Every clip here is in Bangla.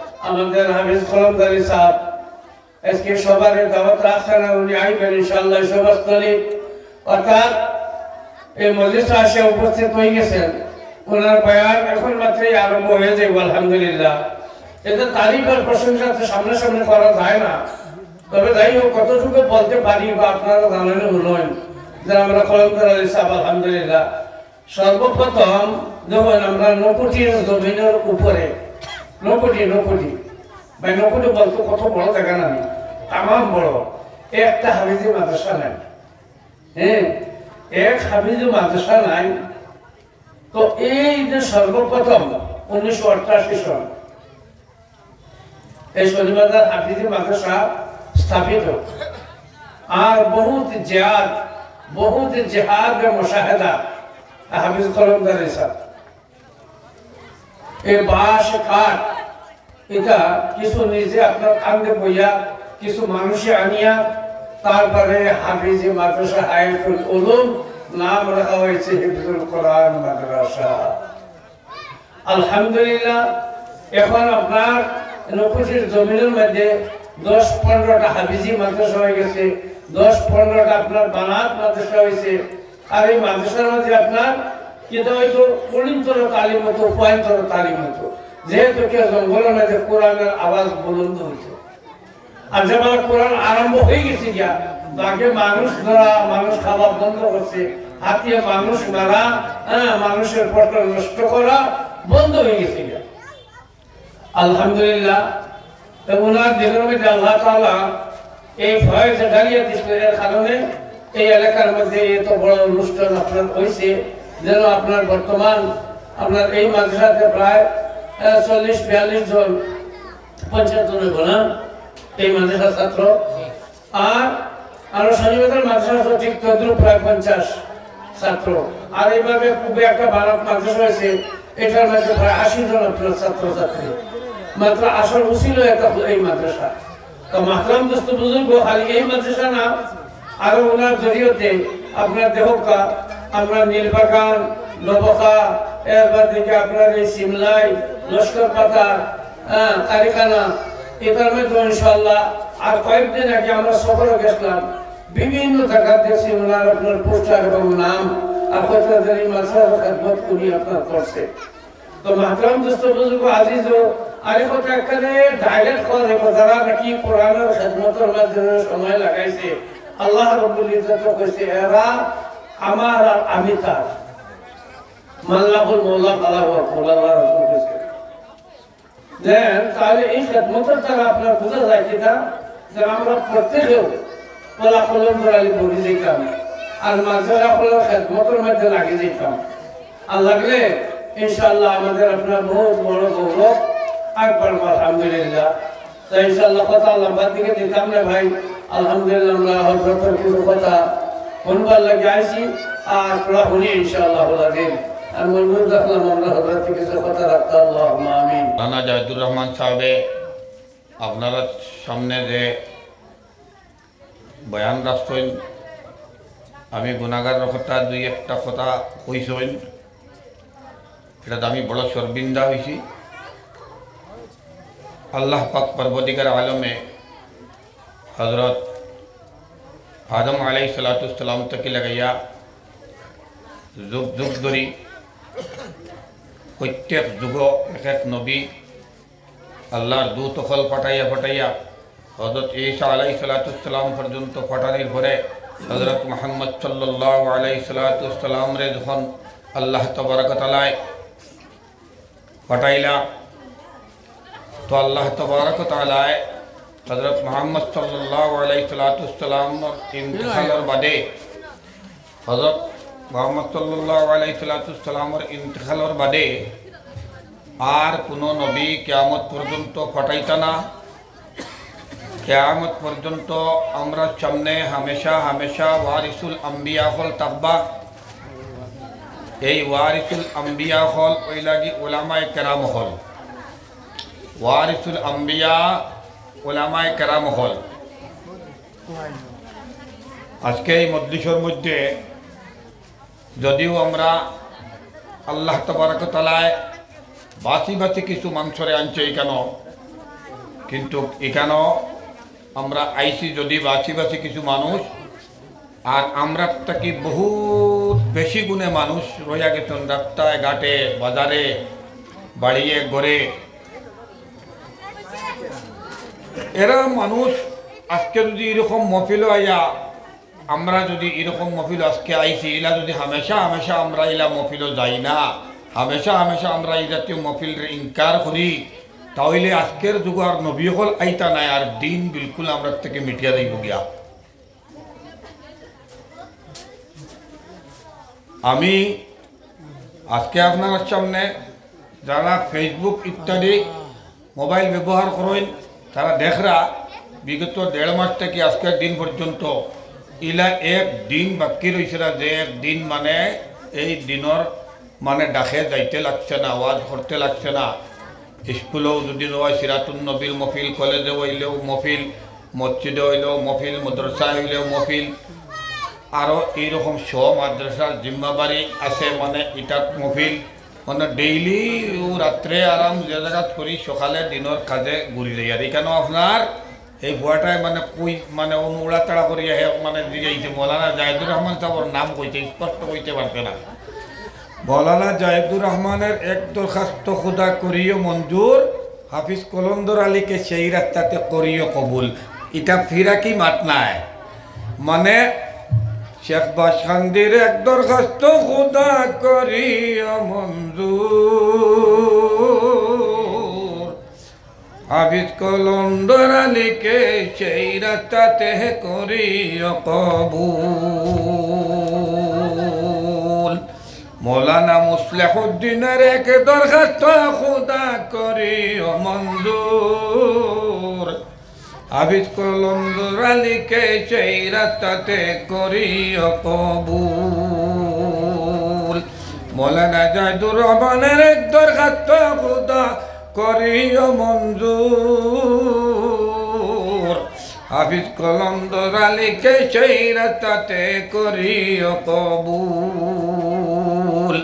আমাদের হাফিজ কলমদারি সাহেব আজকে সবার দাওয়াত রাখছেন, উনি আইবেন ইনশাআল্লাহ সভাস্থলে। অর্থাৎ এই মজলিসে আসে উপস্থিত হয়ে গেছেন, ওনার বয়ান এখন মাত্রই আরম্ভ হয়ে যাবে আলহামদুলিল্লাহ। এতে তারিফ আর প্রশংসা সামনাসামনি করা যায় না, তবে যাই হোক কতটুকু বলতে পারি বা আপনারা জানেন নয় যে আমরা কলমদারি সাহেব আলহামদুলিল্লাহ সর্বপ্রথম যখন আমরা নকুটির জমিনের উপরে নকুটি ভাই নকুটি বলতো কত বড় জায়গা না, তামাম বড় একটা হাফিজি মাদ্রাসা নাই। হ্যাঁ, এক হাফিজি মাদ্রাসা নাই। তো এই যে সর্বপ্রথম 1988 সন এই শনিবাজার হাফিজি মাদ্রাসা স্থাপিত, আর বহুত জিহাদ মুশাহাদা হাফিজ কলমদারি সাহেব এই বাঁশ কাঠ এটা কিছু নিজে আপনার কান্দে বইয়া কিছু মানুষে আনিয়া তারপরে হাফিজি মাদ্রাসা হায়াতুল উলুম নাম রাখা হয়েছে হিফজুল কোরআন মাদ্রাসা। আলহামদুলিল্লাহ এখন আপনার নকুটির জমিনের মধ্যে 10-15টা হাফিজি মাদ্রাসা হয়ে গেছে, 10-15টা আপনার বানাত মাদ্রাসা হয়েছে। আর এই মাদ্রাসার মধ্যে আপনার কিন্তু হয়তো পরিন্তর তালিম হতো, পয়েন্তর তালিম হতো, যেহেতু কেউ জঙ্গলের মধ্যে কোরআনের আওয়াজ বুলন্দ হইত। আর যেমন কোরআন আরম্ভ হয়ে গেছে গিয়া, তাকে মানুষ ধরা, মানুষ খাওয়া বন্ধ করছে, হাতিয়ে মানুষ মারা, মানুষের পটল নষ্ট করা বন্ধ হয়ে গেছে গিয়া। আলহামদুলিল্লাহ ওনার দিনের মধ্যে আল্লাহ তাআলা এই ফয়েজ ঢালিয়ে দিয়েছিলেন, এর কারণে এই এলাকার মধ্যে এত বড় অনুষ্ঠান আপনার হয়েছে। যেন আপনার বর্তমান আপনার এই মাদ্রাসাতে প্রায় 40-42 জন 50 জনের গোনা এই মাদ্রাসার ছাত্র, আর আরো শনিবারের মাদ্রাসা ঠিক তদ্রুপ প্রায় 50 ছাত্র। আর এইভাবে খুবই একটা বারাত মাদ্রাসা হয়েছে, এটার মধ্যে প্রায় 80 জন আপনার ছাত্রছাত্রী মাত্র আসল উছিল একটা এই মাদ্রাসা। তো মাহতারাম দোস্ত বুজুর্গ, খালি এই মাদ্রাসা না, আরো ওনার জরিয়তে আপনার দেহকা আমরা নীলবাগান, নবকা, এরপর থেকে আপনার এই সিমলাই, লস্কর পাতা, কারিখানা, এটার মধ্যে ইনশাআল্লাহ আর কয়েকদিন আগে আমরা সফরে গেছিলাম, বিভিন্ন জায়গা দেশে ওনার আপনার পোস্টার এবং নাম আর কোথায় মাদ্রাসা খেদমত করি আপনার করছে। তো মাহতারাম দোস্ত বুজুর্গ আজিজ আরে কথা এখানে ডাইরেক্ট করে যারা নাকি কোরআনের খেদমতের মাধ্যমে সময় লাগাইছে, আল্লাহ রাব্বুল ইজ্জত কইছে এরা আমার আর আমি তার মাল্লাহুল মওলা আল্লাহ রাসূল কইছে। দেন তাহলে এই খেদমতের দ্বারা আপনার বোঝা যায় কিনা যে আমরা প্রত্যেকেও কলা কলম ধরালি পড়ি যেতাম আর মাঝারা কলার খেদমতের মধ্যে লাগিয়ে যেতাম। আর লাগলে ইনশাআল্লাহ আমাদের আপনার বহুত বড় গৌরব আকবর। আলহামদুলিল্লাহ। তাই ইনশাআল্লাহ কথা লম্বা দিকে দিতাম না ভাই। আলহামদুলিল্লাহ আমরা হযরতের কিছু কথা শুনবার লাগে আইছি, আর তোরা শুনি ইনশাআল্লাহ দিন। আর মনমুন রাখলাম আমরা হযরতের কিছু কথা রাখতে। আল্লাহুম্মা আমিন। রানা জাহিদুর রহমান সাহেবে আপনারা সামনে যে বয়ান রাখছেন, আমি গুনাগার কথা দুই একটা কথা কইছেন, এটা আমি বড় শর্মিন্দা হয়েছি। আল্লাহ পাক পরবর্তীকার আলমে হজরত আদম আলাইহিসসালাম থেকে লাগাইয়া যুগ যুগ ধরি প্রত্যেক যুগ এক এক নবী আল্লাহর দূত ফল পাঠাইয়া হজরত ঈসা আলাইহিসসালাম পর্যন্ত পাঠানির পরে হজরত মুহাম্মদ সাল্লাল্লাহু আলাইহিসসালাম রে যখন আল্লাহ তাবারক ওয়া তাআলা পাঠাইলা, তো আল্লাহ তাবারক ওয়া তাআলা হযরত মুহাম্মদ সাল্লাল্লাহু আলাইহি সাল্লাম ইন্তেকালের বাদে হযরত মুহাম্মদ সাল্লাল্লাহু আলাইহি সাল্লামের ইন্তেকালের বাদে আর কোনো নবী কিয়ামত পর্যন্ত পাঠাইতা না। কিয়ামত পর্যন্ত আমরা সামনে হামেশা হামেশা ওয়ারিসুল আম্বিয়া হল তাকবা। এই ওয়ারিসুল আম্বিয়া হল ওই লাগি উলামায়ে কেরাম হল, ওয়ারিসুল আম্বিয়া উলামায়ে কেরাম হল। আজকে এই মজলিসের মধ্যে যদিও আমরা আল্লাহ তাবারক ওয়া তাআলা বাসি বাসি কিছু মানুষরে আনছে, কেন কিন্তু এখানেও আমরা আইসি যদি বাঁচি বাঁচি কিছু মানুষ, আর আমরা থাকি বহুত বেশি গুণে মানুষ রইয়া গেছেন রাস্তায় ঘাটে বাজারে বাড়িয়ে ঘরে। এরা মানুষ আজকে যদি এরকম মফিল আইয়া, আমরা যদি এরকম মফিল আজকে আইছি, এলা যদি হামেশা হামেশা আমরা এলা মফিল যাই না, হামেশা হামেশা আমরা এই জাতীয় মফিলের ইনকার করি, তাহলে আজকের যুগ আর নবী হল আইতা নাই, আর দিন বিলকুল আমরা থেকে মিটিয়া যাইব গিয়া। আমি আজকে আপনার সামনে যারা ফেসবুক ইত্যাদি মোবাইল ব্যবহার করেন, তারা দেখরা বিগত 1.5 মাস থেকে আজকের দিন পর্যন্ত ইলা এক দিন বাকি রয়েছে না, যে একদিন মানে এই দিনের মানে ডাকে যাইতে লাগছে না, আওয়াজ করতে লাগছে না। স্কুলেও যদি নয়, সিরাতুন নবীর মফিল, কলেজে হইলেও মফিল, মসজিদে হইলেও মফিল, মাদ্রাসা হইলেও মফিল, আরও এইরকম মাদ্রাসার জিম্মাবারি আছে, মানে এটাত মফিল, মানে ডেইলি রাত্রে আরাম যে জায়গাত করি, সকালে দিনের কাজে ঘুরি যাই। আর এখানেও আপনার এই ভুয়াটায় মানে মানে উড়া তাড়া করি মানে দিয়েছে। মৌলানা জাহিদুর রহমান সাহেবের নাম কইতে স্পষ্ট কইতে পারছে না। মৌলানা জাহিদুর রহমানের এক দরখাস্ত খুদা করিও মঞ্জুর, হাফিজ কলন্দর আলীকে সেই রাস্তাতে করিও কবুল। এটা ফিরা কি মাত নাই, মানে শেখ বাসখান্দির এক দরখাস্ত খুদা করিও মঞ্জুর, হাফিজ কলন্দর আলীকে সেই রাস্তাতে করিও কবুল। মৌলানা মুসলিহুদ্দিনের এক দরখাস্ত খুদা করিও মঞ্জুর, হাফিজ কলন্দর আলীকে সেই রাস্তাতে করিও কবুল। মৌলানা জাহিদুর রহমানের এক দরখাস্ত খুদা করিও মঞ্জুর, হাফিজ কলন্দর আলীকে সেই রাস্তাতে করিও কবুল।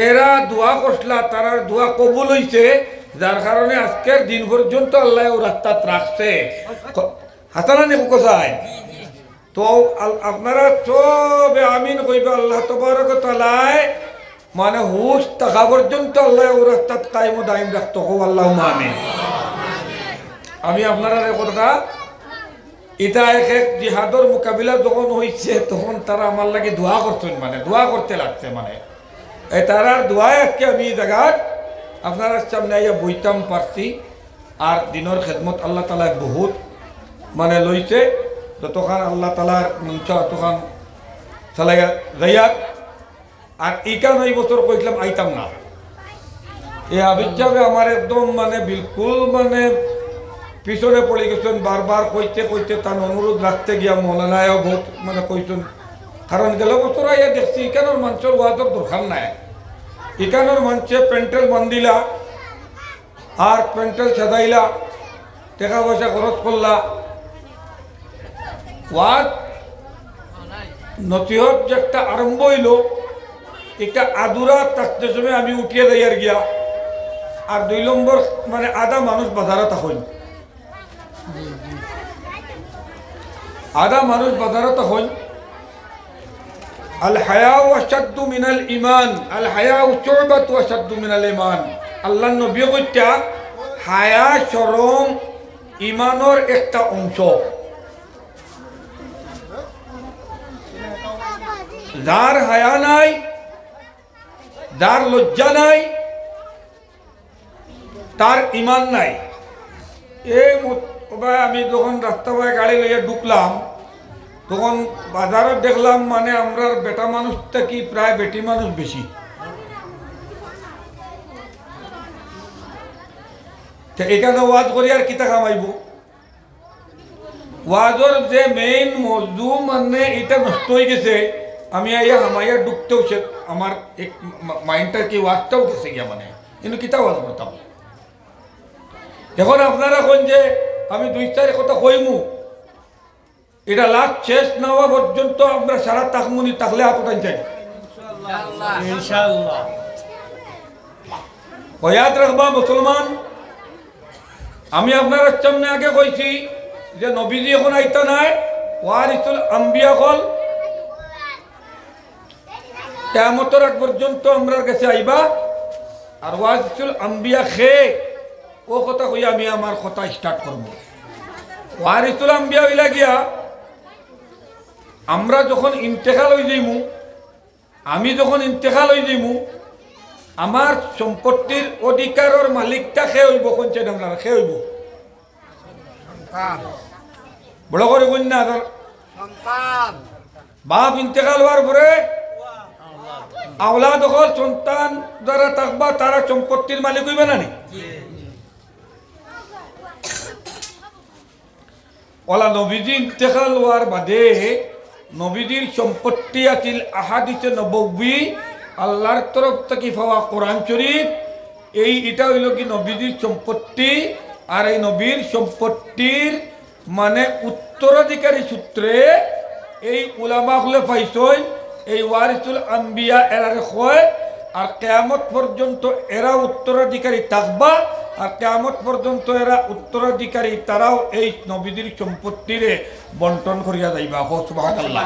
এরা দোয়া করছিলা, তারার দোয়া কবুল হইছে, যার কারণে আজকের দিন পর্যন্ত আল্লাহ ও রাস্তাত রাখছে। হাসানানি কোথায় তো আপনারা সবে আমিন কইবা। আল্লাহ তাবারক ওয়া তাআলা মানে হুশ থাকা পর্যন্ত আল্লাহ ও রাস্তাত কায়েম ও দায়েম রাখতো। আল্লাহুম্মা আমিন। আমি আপনারা কথাটা এটা এক জিহাদর মোকাবিলা যখন হয়েছে, তখন তারা আমার লাগে দোয়া করতেন, মানে দোয়া করতে লাগছে, মানে এই তারার দোয়ায় আজকে আমি এই জায়গায় আপনার সামনে আইয়া বইতাম পারছি। আর দিনের খেদমত আল্লাহ তালায় বহুত মানে লইছে, যতক্ষণ আল্লাহ তালার মঞ্চ ততক্ষণ চালাইয়া যাইয়ার। আর ইকান এই বছর কইছিলাম আইতাম না, এই আবির্ভাবে আমার একদম মানে বিলকুল মানে পিছনে পড়ে গেছেন। বারবার কইতে কইতে তার অনুরোধ রাখতে গিয়া মৌলানায়ও বহুত মানে কইছেন, কারণ গেল বছর আইয়া দেখছি ইকানোর মানুষের ওয়াজের দরকার নাই। ইকানোর মানুষে প্যান্টেল বান্ধিলা আর প্যান্টেল সাজাইলা, টাকা পয়সা খরচ করলা, ওয়াজ নসিহত যে একটা আরম্ভ হইল, এটা আদুরা থাকতে সময় আমি উঠিয়ে যাইয়ার গিয়া। আর 2 নম্বর মানে আধা মানুষ বাজারে তখন, আধা মানুষ বাজারে তখন। আল হায়াউ আশাদ্দু মিনাল ঈমান, আল হায়াউ শুবাতু আশাদ্দু মিনাল ঈমান। আল্লাহর নবী কইতা হায়া শরম ঈমানের একটা অংশ। যার হায়া নাই, যার লজ্জা নাই, তার ঈমান নাই। এই আমি যখন রাস্তা বয়ে গাড়ি লইয়া ঢুকলাম, তখন বাজারে দেখলাম মানে আমরা বেটা মানুষ থেকে প্রায় বেটি মানুষ বেশি। এখানে ওয়াজ করি আর কিতা কামাইব? ওয়াজর যে মেইন মজু মানে এটা নষ্ট হয়ে গেছে। আমি আইয়া হামাইয়া ঢুকতেও সে আমার এক মাইন্ডটা কি ওয়াজটাও গেছে গিয়া, মানে কিন্তু কিতা ওয়াজ করতাম। এখন আপনারা কোন যে আমি 2-4 কথা কইমু, এটা লাভ শেষ না হওয়া পর্যন্ত আমরা সারা তাকমুনি তাকলে হাতটাই চাই ইনশাআল্লাহ। ইয়াদ রাখবা মুসলমান, আমি আপনার সামনে আগে কইছি যে নবীজি এখন আইতা নাই, ওয়ারিসুল আম্বিয়া হল কিয়ামতের আগ পর্যন্ত আমরার কাছে আইবা। আর ওয়ারিসুল আম্বিয়া খে ও কথা কই আমি আমার কথা স্টার্ট করব। ওয়ারিসুল আম্বিয়া হইলা গিয়া আমরা যখন ইন্তেকাল হয়ে যাইমু, আমি যখন ইন্তেকাল হয়ে যাইমু, আমার সম্পত্তির অধিকারের মালিকটা খে হইব। কোনছেন আপনারা খে হইব? বড় করে কন্যা বাপ ইন্তেকাল হওয়ার পরে আওলাদ হল সন্তান যারা থাকবা তারা সম্পত্তির মালিক হইবে না নি? ওলা নবীজি ইন্তেকাল হওয়ার বাদে নবীজির সম্পত্তি আছিল আহাদিসে নববী, আল্লাহর তরফ থেকে পাওয়া কোরআন শরীফ। এটা হইল কি নবীজির সম্পত্তি। আর এই নবীর সম্পত্তির মানে উত্তরাধিকারী সূত্রে এই উলামা হলে পাইছই এই ওয়ারিসুল আম্বিয়া এরারে হয়। আর কিয়ামত পর্যন্ত এরা উত্তরাধিকারী থাকবা। আর কিয়ামত পর্যন্ত এরা উত্তরাধিকারী তারাও এই নবীদের সম্পত্তিরে বন্টন করিয়া যাইবা। সুবহানাল্লাহ।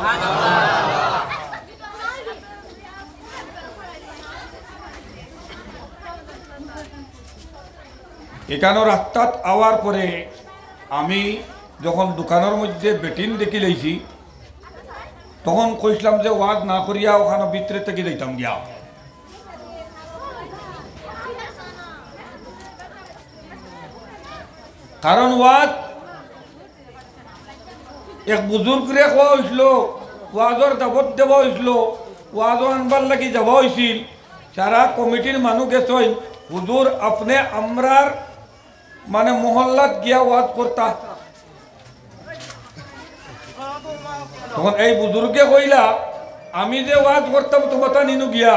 এখানে রাস্তাত আওয়ার পরে আমি যখন দোকানের মধ্যে বেটিন দেখি লাইছি তখন কইছিলাম যে ওয়াজ না করিয়া ওখানে ভিতরে থেকে যাইতাম গিয়া। কারণ ওয়াজ এক বুজুর্গরে কোয়া হয়েছিল, ওয়াজর দাবত দেওয়া হয়েছিল, ওয়াজও আনবার লাগি যাওয়া হয়েছিল। সারা কমিটির মানুষ গেছেন, হুজুর আপনি আমরার মানে মহল্লাত গিয়া ওয়াজ করতা। তখন এই বুজুর্গে কইলা আমি যে ওয়াজ করতাম তোমাতা নিনু গিয়া,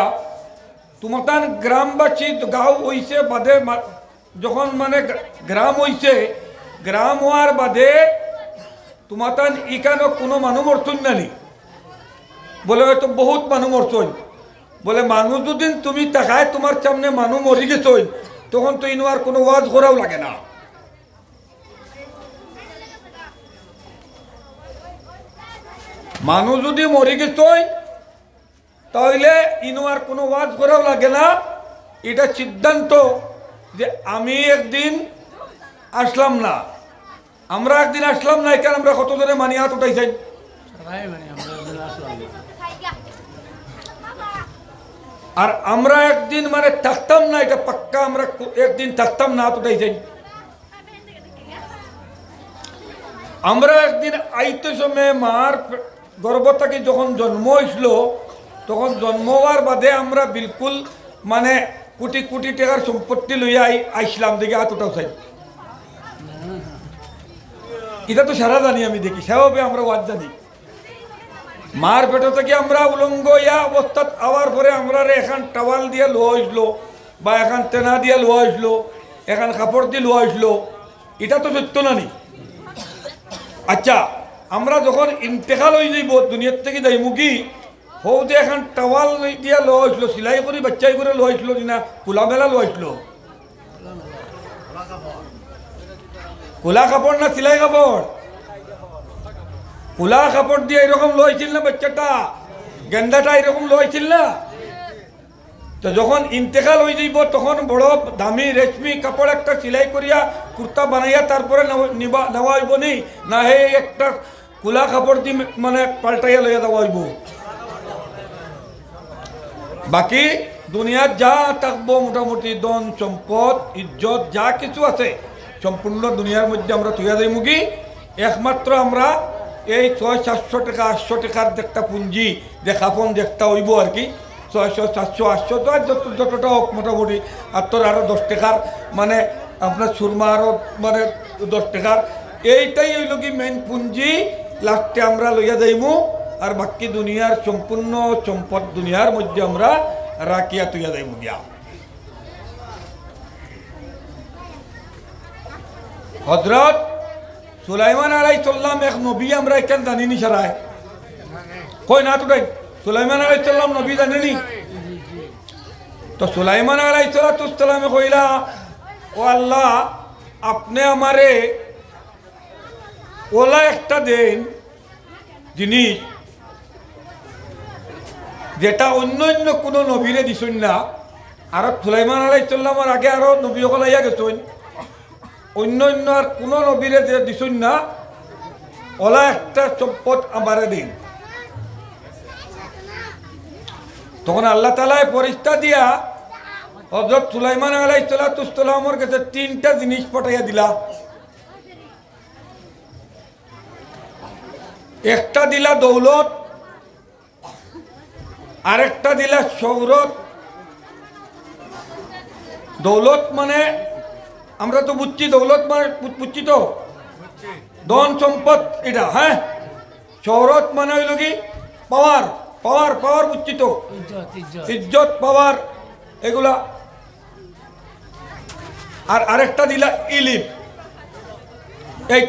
তোমাতান গ্রামবাসী গাঁও হইছে বাদে যখন মানে গ্রাম হইছে, গ্রাম হওয়ার বাদে তোমাতান ইকানো কোনো মানুষ মরছুন নানি? বলে হয়তো বহুত মানুষ মরছুন। বলে মানুষ দুদিন তুমি তাকায় তোমার সামনে মানুষ মরি গেছই তখন তো ইনোয়ার কোনো ওয়াজ করাও লাগে না। মানুষ যদি মরি গেছই তাহলে ইনোয়ার কোনো ওয়াজ করাও লাগে না। এটা সিদ্ধান্ত যে আমি একদিন আসলাম না, আমরা একদিন আসলাম না, এখানে আমরা কত জনে মানি হাত উঠাইছেন? আর আমরা একদিন মানে থাকতাম না, এটা পাক্কা আমরা একদিন থাকতাম না, হাত উঠাইছেন। আমরা একদিন আইতে সময় মার গর্ভ থেকে যখন জন্ম হয়েছিল তখন জন্ম হওয়ার বাদে আমরা বিলকুল মানে কোটি কোটি টাকার সম্পত্তি লইয়া আইসলাম দেখে হাত উঠাইছেন। এটা তো সারা জানি, আমি দেখি সেভাবে আমরা ওয়াজ জানি। মার পেট থেকে আমরা উলঙ্গ ইয়া অবস্থাত আওয়ার পরে আমরা এখান টাওয়াল দিয়ে লোয়া হয়েছিল বা এখান তেনা দিয়ে লোয়া হয়েছিল, এখান কাপড় দিয়ে লোয়া হয়েছিল। এটা তো সত্য না নি? আচ্ছা, আমরা যখন ইন্তেকাল হয়ে যাইব দুনিয়ার থেকে যাইমু কি হৌ যে এখন টাওয়াল দিয়া লোয়া হয়েছিল, সিলাই করে বাচ্চাই করে লোয়া হয়েছিল না খোলা মেলা লোয়া হয়েছিল? খোলা কাপড় না সিলাই কাপড়? খোলা কাপড় দিয়ে এরকম লইছিল না বাচ্চাটা, গেন্দাটা এরকম লইছিল না? তো যখন ইন্তেকাল হয়ে যাইব তখন বড় দামি রেশমি কাপড় একটা সিলাই করিয়া কুর্তা বানাইয়া তারপরে নেওয়া হইব নি? না হে একটা খোলা কাপড় দিয়ে মানে পাল্টাইয়া লইয়া দেওয়া হইব? বাকি দুনিয়ার যা থাকবো মোটামুটি ধন সম্পদ ইজ্জত যা কিছু আছে সম্পূর্ণ দুনিয়ার মধ্যে আমরা তুইয়া যাই মুগি। একমাত্র আমরা এই 600-700 টাকা 800 টাকার একটা পুঁজি দেখাপন দেখতে হইব আর কি। 600, 700, 800 তো আর যতটা হোক মোটামুটি। আর তোর আরও 10 টাকার মানে আপনার সুরমা আরও মানে 10 টাকার, এইটাই হইল কি মেইন পুঁজি। লাস্টে আমরা লইয়া যাইমু আর বাকি দুনিয়ার সম্পূর্ণ সম্পদ দুনিয়ার মধ্যে আমরা রাখিয়া তুইয়া যাইমু গিয়া। হযরত সুলাইমান আলাইহিস সালাম এক নবী, আমরা এখানে জানি নি সারায় কই না তো? সুলাইমান আলাইহিস সালাম নবী জানেনি? তো সুলাইমান আলাইহিস সালামে কইলা, ও আল্লাহ আপনি আমারে ওলা একটা দেন জিনিস যেটা অন্য অন্য কোনো নবীরে দিছেন না। আর সুলাইমান আলাইহিস সালামের আগে আরো নবী সকল আইয়া গেছেন, অন্য অন্য আর কোনো নবীরে যে দিছেন না, ওলা একটা সম্পদ আমারে দিন। তখন আল্লাহ তাআলা ফেরেশতা দিয়া হযরত সুলাইমান আলাইহিস সালামের কাছে 3টা জিনিস পাঠাইয়া দিলা। একটা দিলা দৌলত, আরেকটা দিলা শৌহরত। দৌলত মানে আমরা তো বুঝছি, দৌলত মানে বুঝছি তো ধন সম্পদ এটা, হ্যাঁ। শৌহরত মানে হইল কি পাওয়ার, পাওয়ার পাওয়ার বুঝছি তো, ইজ্জত পাওয়ার এগুলা। আর আরেকটা দিলা ইলিম। এই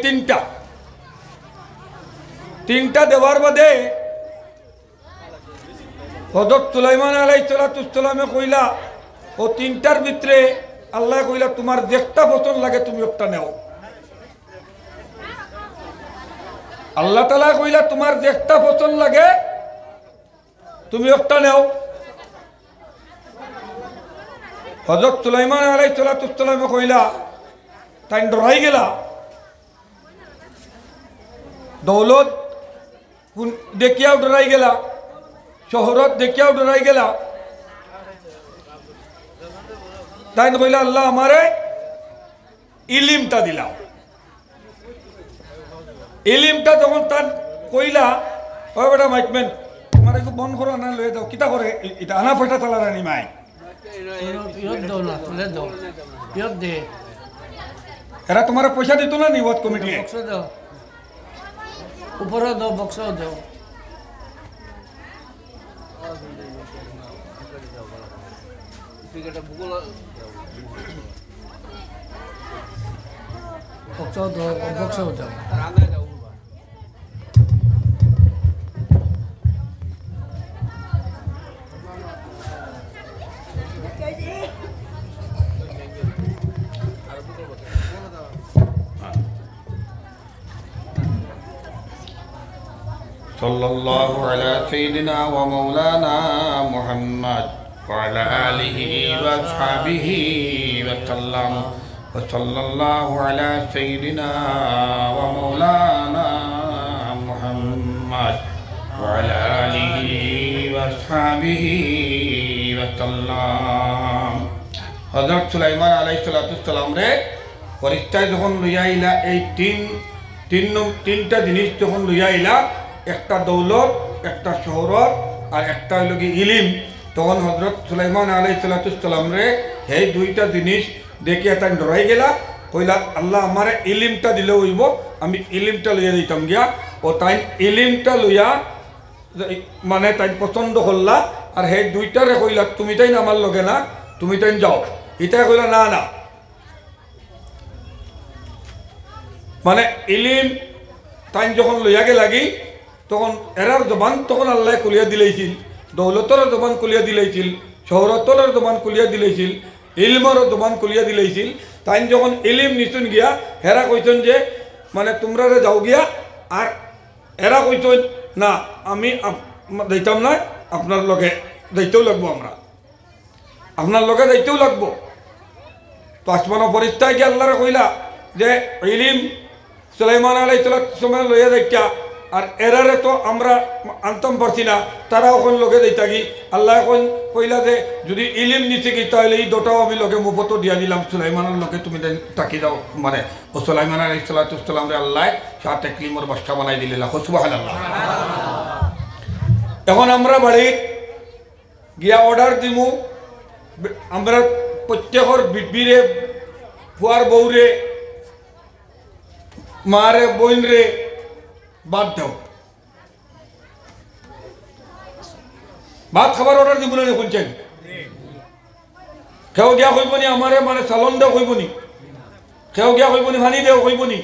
তিনটা দেওয়ার বাদে হযরত সুলাইমান আলাইহিস সালামে কইলা, ও তিনটার ভিতরে আল্লাহ কইলা তোমার যেটা পছন্দ লাগে তুমি একটা নেও। আল্লাহ তাআলা কইলা তোমার যেটা পছন্দ লাগে তুমি একটা নেও। হযরত সুলাইমান আলাইহিস সালামে কইলা, তাই ডরাই গেলা, দৌলত দেখিয়াও ডরাই গেলা, শহরত দেখিয়াও ডরাই গেলা। তাই কইলা আল্লাহ আমারে ইলিমটা দিলাম। ইলিমটা যখন তার কইলা, ও বেটা মাইকমেন তোমার একটু বন করো না, লয়ে দাও, কিতা করে এটা আনা ফেটা তালা রানি মাই এরা তোমার পয়সা দিত না নিবত কমিটি উপরে দাও, বক্স দাও। বক্স দাও। सल्लल्लाहु अला सय्यिदिना व मौलाना मुहम्मद व अला आलिहि व अस्हाबिहि व सल्लम व सल्लल्लाहु अला सय्यिदिना व मौलाना मुहम्मद व अला आलिहि व अस्हाबिहि व सल्लम। हज़रत सुलाइमान आलैहिस सलाम रे फरिश्ता যখন লইয়া আইলা, এই তিনটা জিনিস যখন লইয়া আইলা, একটা দৌলত, একটা শহরত আর একটা হইল কি ইলিম, তখন হযরত সুলাইমান আলাইহিস সালাম রে এই দুইটা জিনিস দেখে তাই ডরাই গেলা। কইলা আল্লাহ আমারে ইলিমটা দিলে হইব, আমি ইলিমটা লইয়া দিতাম গিয়া। ও তাই ইলিমটা লইয়া মানে তাই পছন্দ করলা। আর সেই দুইটারে কইলা তুমি তাই আমার লগে না, তুমি তাই যাও। এটা কইলা না না, মানে ইলিম তাই যখন লইয়া গে লাগি তখন এরার জবান তখন আল্লাহ কুলিয়া দিলেছিল, দৌলতর জবান কুলিয়া দিলেছিল, শহরতর জবান কুলিয়া দিলেছিল, ইলমর জবান কুলিয়া দিলেছিল। তাই যখন ইলিম নিচুন গিয়া হেরা কইছেন যে মানে তোমরা যাও গিয়া। আর এরা কইছেন না আমি যাইতাম না, আপনার লগে যাইতেও লাগবো, আমরা আপনার লগে যাইতেও লাগবো। তো আসমানো ফেরেশতা গিয়া আল্লাহরে কইলা যে ইলিম সুলাইমান আলাইহিস সালাম লইয়া যাইতা, আর এরারে তো আমরা আনতাম পারছি না, তারা ওখান লগে যাইতা কি। আল্লাহ এখন কইলা যে যদি ইলিম নিচে কি তাহলে এই দুটাও আমি লগে মুফত দিয়া দিলাম, সুলাইমানের লগে তুমি তাকি যাও। মানে ও সুলাইমান আলাইহিস সালাম রে আল্লাহ সাত ইকলিমর বাদশা বানাই দিলেন। সুবহানাল্লাহ। এখন আমরা বাড়ির গিয়া অর্ডার দিমু, আমরা প্রত্যেকর বিবিরে, ফুয়ার বউরে, মারে, বোন রে বাদ দাও, ভাত খাবার অর্ডার দিব না শুনছেন। কেউ গিয়া কইবনি আমারে মানে চালন দেও কইবনি, কেউ গিয়া কইবনি পানি দেও কইবনি,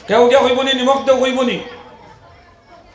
কেউ গিয়া কইবনি নিমখ দেও কইবনি।